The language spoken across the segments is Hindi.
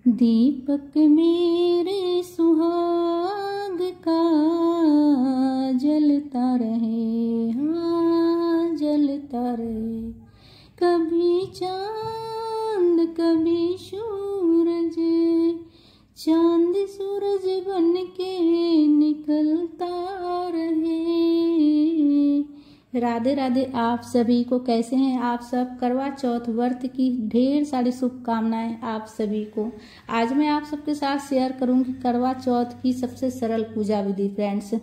दीपक मेरे सुहाग का जलता रहे, हाँ जलता रहे। कभी चांद कभी सूरज, चांद सूरज बन के निकलता रहे। राधे राधे आप सभी को। कैसे हैं आप सब? करवा चौथ व्रत की ढेर सारी शुभकामनाएं आप सभी को। आज मैं आप सबके साथ शेयर करूंगी करवा चौथ की सबसे सरल पूजा विधि फ्रेंड्स।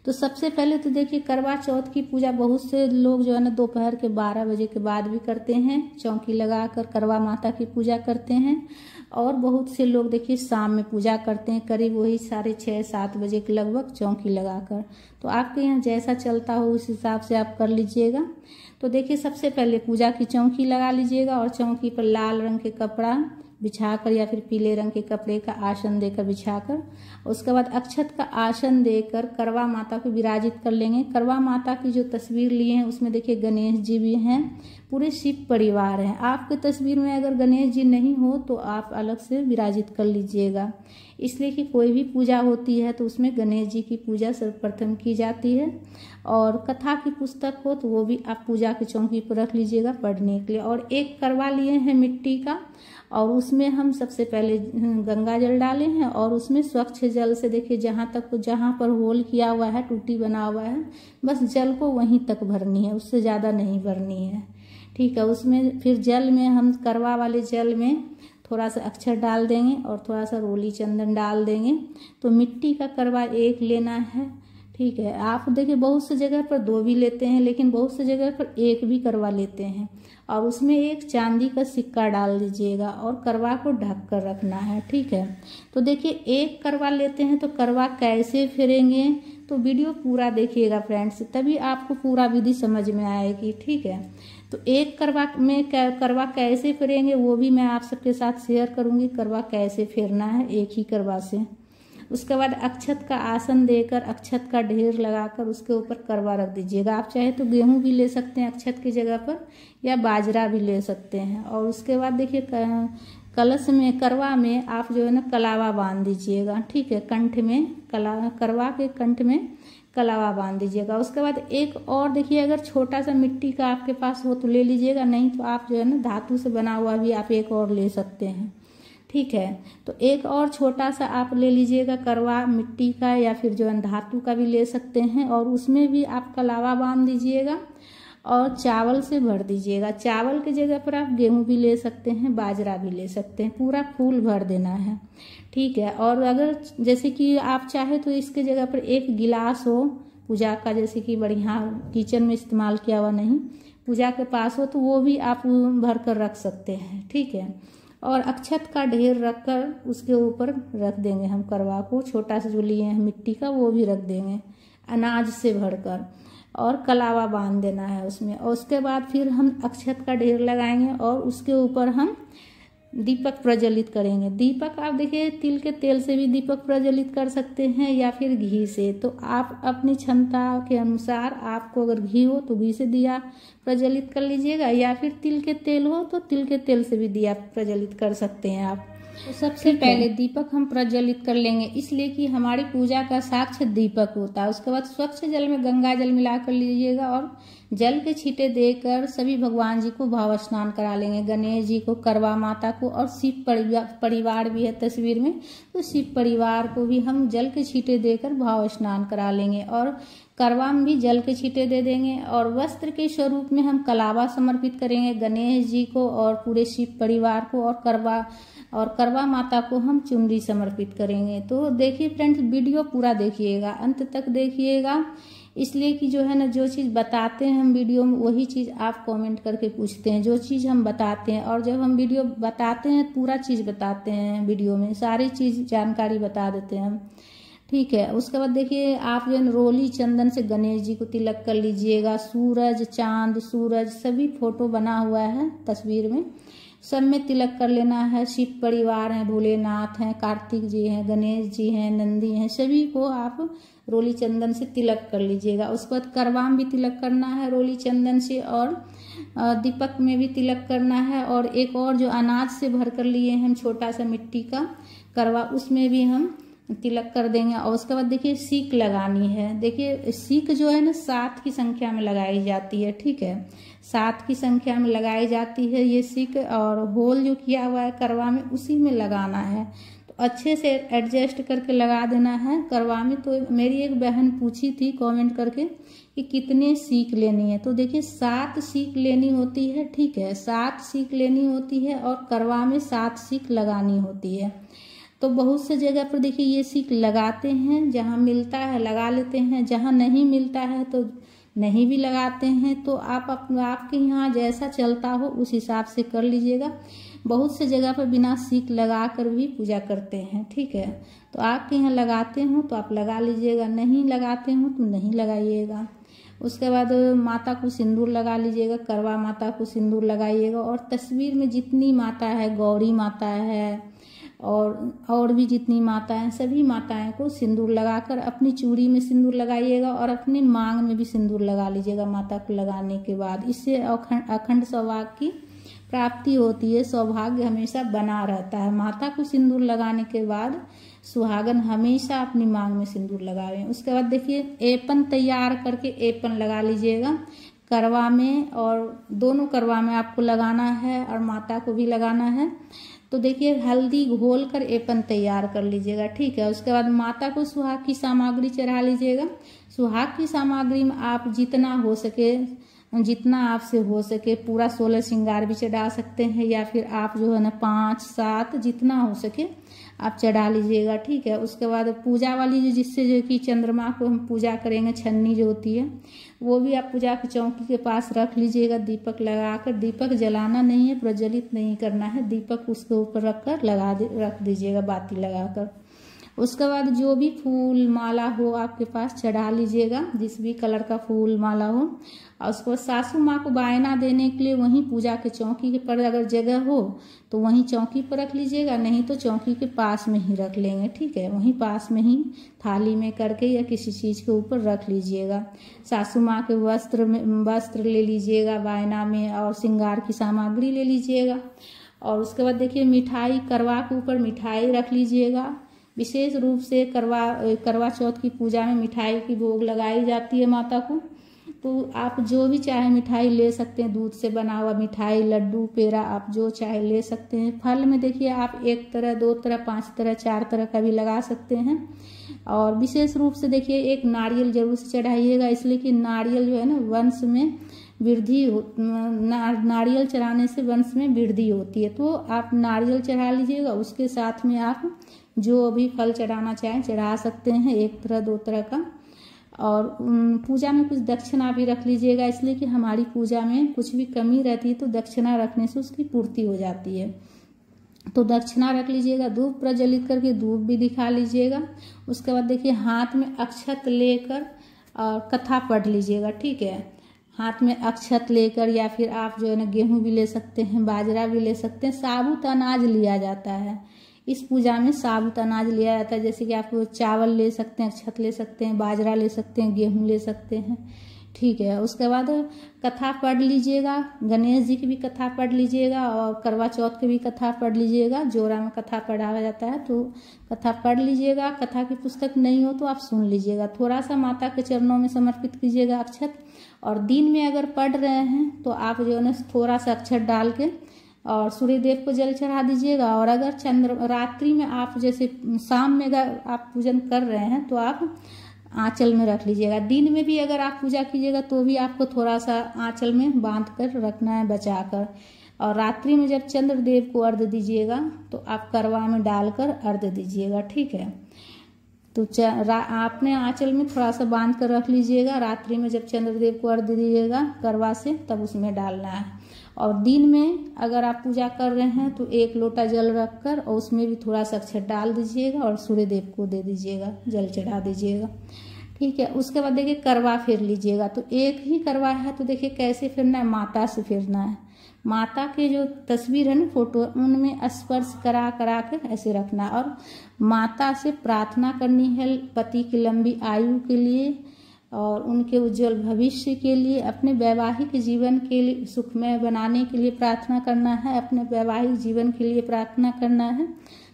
तो सबसे पहले तो देखिए, करवा चौथ की पूजा बहुत से लोग जो है ना दोपहर के 12 बजे के बाद भी करते हैं। चौकी लगाकर करवा माता की पूजा करते हैं। और बहुत से लोग देखिए शाम में पूजा करते हैं, करीब वही 6:30-7 बजे के लगभग चौकी लगाकर। तो आपके यहाँ जैसा चलता हो उस हिसाब से आप कर लीजिएगा। तो देखिए, सबसे पहले पूजा की चौकी लगा लीजिएगा और चौकी पर लाल रंग के कपड़ा बिछाकर या फिर पीले रंग के कपड़े का आसन देकर बिछाकर, उसके बाद अक्षत का आसन देकर करवा माता को विराजित कर लेंगे। करवा माता की जो तस्वीर लिए हैं उसमें देखिए गणेश जी भी हैं, पूरे शिव परिवार हैं। आपके तस्वीर में अगर गणेश जी नहीं हो तो आप अलग से विराजित कर लीजिएगा, इसलिए कि कोई भी पूजा होती है तो उसमें गणेश जी की पूजा सर्वप्रथम की जाती है। और कथा की पुस्तक हो तो वो भी आप पूजा की चौकी पर रख लीजिएगा पढ़ने के लिए। और एक करवा लिए हैं मिट्टी का, और उसमें हम सबसे पहले गंगा जल डाले हैं और उसमें स्वच्छ जल से देखिए जहाँ पर होल किया हुआ है, टूटी बना हुआ है, बस जल को वहीं तक भरनी है, उससे ज़्यादा नहीं भरनी है। ठीक है, उसमें फिर जल में हम करवा वाले जल में थोड़ा सा अक्षर डाल देंगे और थोड़ा सा रोली चंदन डाल देंगे। तो मिट्टी का करवा एक लेना है। ठीक है, आप देखिए बहुत सी जगह पर 2 भी लेते हैं, लेकिन बहुत सी जगह पर 1 भी करवा लेते हैं। और उसमें एक चांदी का सिक्का डाल दीजिएगा और करवा को ढक कर रखना है। ठीक है, तो देखिए 1 करवा लेते हैं तो करवा कैसे फेरेंगे, तो वीडियो पूरा देखिएगा फ्रेंड्स, तभी आपको पूरा विधि समझ में आएगी। ठीक है, तो 1 करवा में करवा कैसे फेरेंगे वो भी मैं आप सबके साथ शेयर करूंगी। करवा कैसे फेरना है एक ही करवा से। उसके बाद अक्षत का आसन देकर अक्षत का ढेर लगाकर उसके ऊपर करवा रख दीजिएगा। आप चाहे तो गेहूं भी ले सकते हैं अक्षत की जगह पर, या बाजरा भी ले सकते हैं। और उसके बाद देखिए कलश में करवा में आप जो है ना कलावा बांध दीजिएगा। ठीक है, कंठ में करवा के कंठ में कलावा बांध दीजिएगा। उसके बाद एक और देखिए, अगर छोटा सा मिट्टी का आपके पास हो तो ले लीजिएगा, नहीं तो आप जो है ना धातु से बना हुआ भी आप एक और ले सकते हैं। ठीक है, तो एक और छोटा सा आप ले लीजिएगा करवा मिट्टी का, या फिर जो है धातु का भी ले सकते हैं। और उसमें भी आप कलावा बांध दीजिएगा और चावल से भर दीजिएगा। चावल की जगह पर आप गेहूं भी ले सकते हैं, बाजरा भी ले सकते हैं, पूरा फूल भर देना है। ठीक है, और अगर जैसे कि आप चाहे तो इसके जगह पर 1 गिलास हो पूजा का, जैसे कि बढ़िया किचन में इस्तेमाल किया हुआ नहीं, पूजा के पास हो, तो वो भी आप भर कर रख सकते हैं। ठीक है, और अक्षत का ढेर रखकर उसके ऊपर रख देंगे हम करवा को, छोटा सा जो लिए हैं मिट्टी का वो भी रख देंगे अनाज से भरकर, और कलावा बांध देना है उसमें। और उसके बाद फिर हम अक्षत का ढेर लगाएंगे और उसके ऊपर हम दीपक प्रज्वलित करेंगे। दीपक आप देखिए तिल के तेल से भी दीपक प्रज्वलित कर सकते हैं या फिर घी से। तो आप अपनी क्षमता के अनुसार, आपको अगर घी हो तो घी से दिया प्रज्वलित कर लीजिएगा, या फिर तिल के तेल हो तो तिल के तेल से भी दिया प्रज्वलित कर सकते हैं आप। तो सबसे पहले दीपक हम प्रज्वलित कर लेंगे, इसलिए कि हमारी पूजा का साक्षात दीपक होता है। उसके बाद स्वच्छ जल में गंगा जल मिला कर लीजिएगा और जल के छींटे देकर सभी भगवान जी को भाव स्नान करा लेंगे। गणेश जी को, करवा माता को, और शिव परिवार भी है तस्वीर में, तो शिव परिवार को भी हम जल के छींटे देकर भाव स्नान करा लेंगे। और करवा में भी जल के छींटे दे देंगे। और वस्त्र के स्वरूप में हम कलावा समर्पित करेंगे गणेश जी को और पूरे शिव परिवार को, और करवा माता को हम चुनरी समर्पित करेंगे। तो देखिए फ्रेंड्स, वीडियो पूरा देखिएगा, अंत तक देखिएगा, इसलिए कि जो है ना जो चीज़ बताते हैं हम वीडियो में वही चीज़ आप कमेंट करके पूछते हैं, जो चीज़ हम बताते हैं। और जब हम वीडियो बताते हैं पूरा चीज़ बताते हैं, वीडियो में सारी चीज़ जानकारी बता देते हैं हम। ठीक है, उसके बाद देखिए आप जो है रोली चंदन से गणेश जी को तिलक कर लीजिएगा। सूरज, चांद, सूरज सभी फोटो बना हुआ है तस्वीर में, सब में तिलक कर लेना है। शिव परिवार हैं, भोलेनाथ हैं, कार्तिक जी हैं, गणेश जी हैं, नंदी हैं, सभी को आप रोली चंदन से तिलक कर लीजिएगा। उसके बाद करवा में भी तिलक करना है रोली चंदन से, और दीपक में भी तिलक करना है, और एक और जो अनाज से भर कर लिए हम छोटा सा मिट्टी का करवा, उसमें भी हम तिलक कर देंगे। और उसके बाद देखिए सीख लगानी है। देखिए सीख जो है ना 7 की संख्या में लगाई जाती है, ठीक है, 7 की संख्या में लगाई जाती है ये सीख। और होल जो किया हुआ है करवा में उसी में लगाना है, तो अच्छे से एडजस्ट करके लगा देना है करवा में। तो मेरी एक बहन पूछी थी कमेंट करके कि कितने सीख लेनी है, तो देखिए 7 सीख लेनी होती है, ठीक है, 7 सीख लेनी होती है और करवा में 7 सीख लगानी होती है। तो बहुत से जगह पर देखिए ये सीख लगाते हैं, जहाँ मिलता है लगा लेते हैं, जहाँ नहीं मिलता है तो नहीं भी लगाते हैं। तो आपके यहाँ जैसा चलता हो उस हिसाब से कर लीजिएगा। बहुत से जगह पर बिना सीख लगा कर भी पूजा करते हैं, ठीक है, तो आपके यहाँ लगाते हो तो आप लगा लीजिएगा, नहीं लगाते हो तो नहीं लगाइएगा। उसके बाद माता को सिंदूर लगा लीजिएगा, करवा माता को सिंदूर लगाइएगा। और तस्वीर में जितनी माता है, गौरी माता है और भी जितनी माता हैं, सभी माताएं को सिंदूर लगाकर अपनी चूड़ी में सिंदूर लगाइएगा और अपने मांग में भी सिंदूर लगा लीजिएगा माता को लगाने के बाद। इससे अखंड सौभाग्य की प्राप्ति होती है, सौभाग्य हमेशा बना रहता है। माता को सिंदूर लगाने के बाद सुहागन हमेशा अपनी मांग में सिंदूर लगावें। उसके बाद देखिए एपन तैयार करके एपन लगा लीजिएगा करवा में, और दोनों करवा में आपको लगाना है और माता को भी लगाना है। तो देखिए हल्दी घोल कर एपन तैयार कर लीजिएगा, ठीक है। उसके बाद माता को सुहाग की सामग्री चढ़ा लीजिएगा। सुहाग की सामग्री में आप जितना हो सके, जितना आपसे हो सके पूरा 16 श्रृंगार भी चढ़ा सकते हैं, या फिर आप जो है ना 5, 7 जितना हो सके आप चढ़ा लीजिएगा, ठीक है। उसके बाद पूजा वाली जिससे जो कि चंद्रमा को हम पूजा करेंगे, छन्नी जो होती है वो भी आप पूजा की चौकी के पास रख लीजिएगा दीपक लगाकर। दीपक जलाना नहीं है, प्रज्वलित नहीं करना है, दीपक उसके ऊपर रख दीजिएगा बाती लगाकर। उसके बाद जो भी फूल माला हो आपके पास चढ़ा लीजिएगा, जिस भी कलर का फूल माला हो। और उसके बाद सासू माँ को बायना देने के लिए वहीं पूजा के चौकी के पर अगर जगह हो तो वहीं चौकी पर रख लीजिएगा, नहीं तो चौकी के पास में ही रख लेंगे, ठीक है, वहीं पास में ही थाली में करके या किसी चीज़ के ऊपर रख लीजिएगा। सासू माँ के वस्त्र ले लीजिएगा बायना में, और श्रृंगार की सामग्री ले लीजिएगा। और उसके बाद देखिए मिठाई, करवा के ऊपर मिठाई रख लीजिएगा। विशेष रूप से करवा चौथ की पूजा में मिठाई की भोग लगाई जाती है माता को। तो आप जो भी चाहे मिठाई ले सकते हैं, दूध से बना हुआ मिठाई, लड्डू, पेड़ा, आप जो चाहे ले सकते हैं। फल में देखिए आप 1 तरह, 2 तरह, 5 तरह, 4 तरह का भी लगा सकते हैं। और विशेष रूप से देखिए एक नारियल जरूर से चढ़ाइएगा, इसलिए कि नारियल जो है ना वंश में वृद्धि, नारियल चढ़ाने से वंश में वृद्धि होती है। तो आप नारियल चढ़ा लीजिएगा, उसके साथ में आप जो भी फल चढ़ाना चाहें चढ़ा सकते हैं, 1 तरह 2 तरह का। और पूजा में कुछ दक्षिणा भी रख लीजिएगा, इसलिए कि हमारी पूजा में कुछ भी कमी रहती है तो दक्षिणा रखने से उसकी पूर्ति हो जाती है। तो दक्षिणा रख लीजिएगा। धूप प्रज्वलित करके धूप भी दिखा लीजिएगा। उसके बाद देखिए हाथ में अक्षत लेकर और कथा पढ़ लीजिएगा, ठीक है। हाथ में अक्षत लेकर, या फिर आप जो है ना गेहूँ भी ले सकते हैं, बाजरा भी ले सकते हैं, साबुत अनाज लिया जाता है। इस पूजा में साबुत अनाज लिया जाता है, जैसे कि आप चावल ले सकते हैं, अक्षत ले सकते हैं, बाजरा ले सकते हैं, गेहूं ले सकते हैं, ठीक है। उसके बाद कथा पढ़ लीजिएगा, गणेश जी की भी कथा पढ़ लीजिएगा और करवा चौथ की भी कथा पढ़ लीजिएगा। जोरा में कथा पढ़ाया जाता है तो कथा पढ़ लीजिएगा। कथा की पुस्तक नहीं हो तो आप सुन लीजिएगा। थोड़ा सा माता के चरणों में समर्पित कीजिएगा अक्षत। और दिन में अगर पढ़ रहे हैं तो आप जो है ना थोड़ा सा अक्षत डाल के और सूर्य देव को जल चढ़ा दीजिएगा। और अगर रात्रि में आप जैसे शाम में अगर आप पूजन कर रहे हैं तो आप आंचल में रख लीजिएगा। दिन में भी अगर आप पूजा कीजिएगा तो भी आपको थोड़ा सा आंचल में बांध कर रखना है बचाकर। और रात्रि में जब चंद्रदेव को अर्घ्य दीजिएगा तो आप करवा में डालकर अर्घ्य दीजिएगा, ठीक है। तो आपने आंचल में थोड़ा सा बांध कर रख लीजिएगा। रात्रि में जब चंद्रदेव को अर्घ्य दीजिएगा करवा से, तब उसमें डालना है। और दिन में अगर आप पूजा कर रहे हैं तो 1 लोटा जल रखकर और उसमें भी थोड़ा सा अक्षत डाल दीजिएगा और सूर्य देव को दे दीजिएगा, जल चढ़ा दीजिएगा, ठीक है। उसके बाद देखिए करवा फेर लीजिएगा। तो एक ही करवा है तो देखिए कैसे फेरना है, माता से फेरना है। माता के जो तस्वीर है ना फोटो, उनमें स्पर्श करा करा के ऐसे रखना। और माता से प्रार्थना करनी है पति की लंबी आयु के लिए, और उनके उज्जवल भविष्य के लिए, अपने वैवाहिक जीवन के लिए सुखमय बनाने के लिए प्रार्थना करना है, अपने वैवाहिक जीवन के लिए प्रार्थना करना है।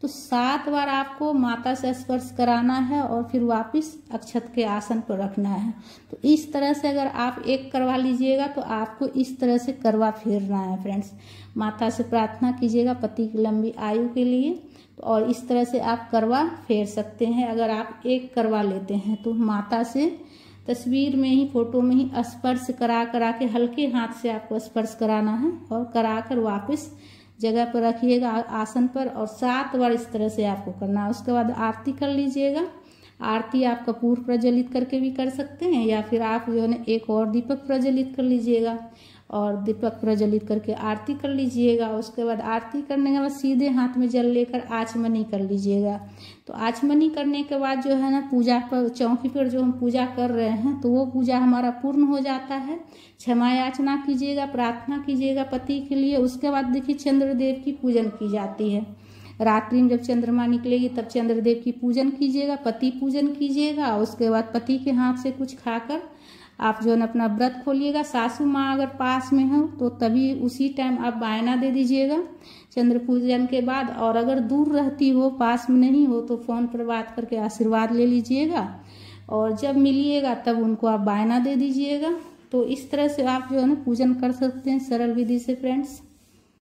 तो 7 बार आपको माता से स्पर्श कराना है और फिर वापस अक्षत के आसन पर रखना है। तो इस तरह से अगर आप एक करवा लीजिएगा तो आपको इस तरह से करवा फेरना है फ्रेंड्स। माता से प्रार्थना कीजिएगा पति की लंबी आयु के लिए, और इस तरह से आप करवा फेर सकते हैं। अगर आप एक करवा लेते हैं तो माता से तस्वीर में ही, फोटो में ही स्पर्श करा के हल्के हाथ से आपको स्पर्श कराना है और कराकर वापस जगह पर रखिएगा आसन पर, और 7 बार इस तरह से आपको करना है। उसके बाद आरती कर लीजिएगा। आरती आप कपूर प्रज्वलित करके भी कर सकते हैं, या फिर आप जो है एक और दीपक प्रज्वलित कर लीजिएगा और दीपक प्रज्वलित करके आरती कर लीजिएगा। उसके बाद आरती करने के बाद सीधे हाथ में जल लेकर आचमनी कर लीजिएगा। तो आचमनी करने के बाद जो है ना, पूजा पर, चौकी पर जो हम पूजा कर रहे हैं तो वो पूजा हमारा पूर्ण हो जाता है। क्षमा याचना कीजिएगा, प्रार्थना कीजिएगा पति के लिए। उसके बाद देखिए चंद्रदेव की पूजन की जाती है। रात्रि में जब चंद्रमा निकलेगी तब चंद्रदेव की पूजन कीजिएगा, पति पूजन कीजिएगा। उसके बाद पति के हाथ से कुछ खाकर आप जो है अपना व्रत खोलिएगा। सासू माँ अगर पास में हो तो तभी उसी टाइम आप बायना दे दीजिएगा चंद्र पूजन के बाद, और अगर दूर रहती हो, पास में नहीं हो, तो फोन पर बात करके आशीर्वाद ले लीजिएगा, और जब मिलिएगा तब उनको आप बायना दे दीजिएगा। तो इस तरह से आप जो है ना पूजन कर सकते हैं सरल विधि से फ्रेंड्स।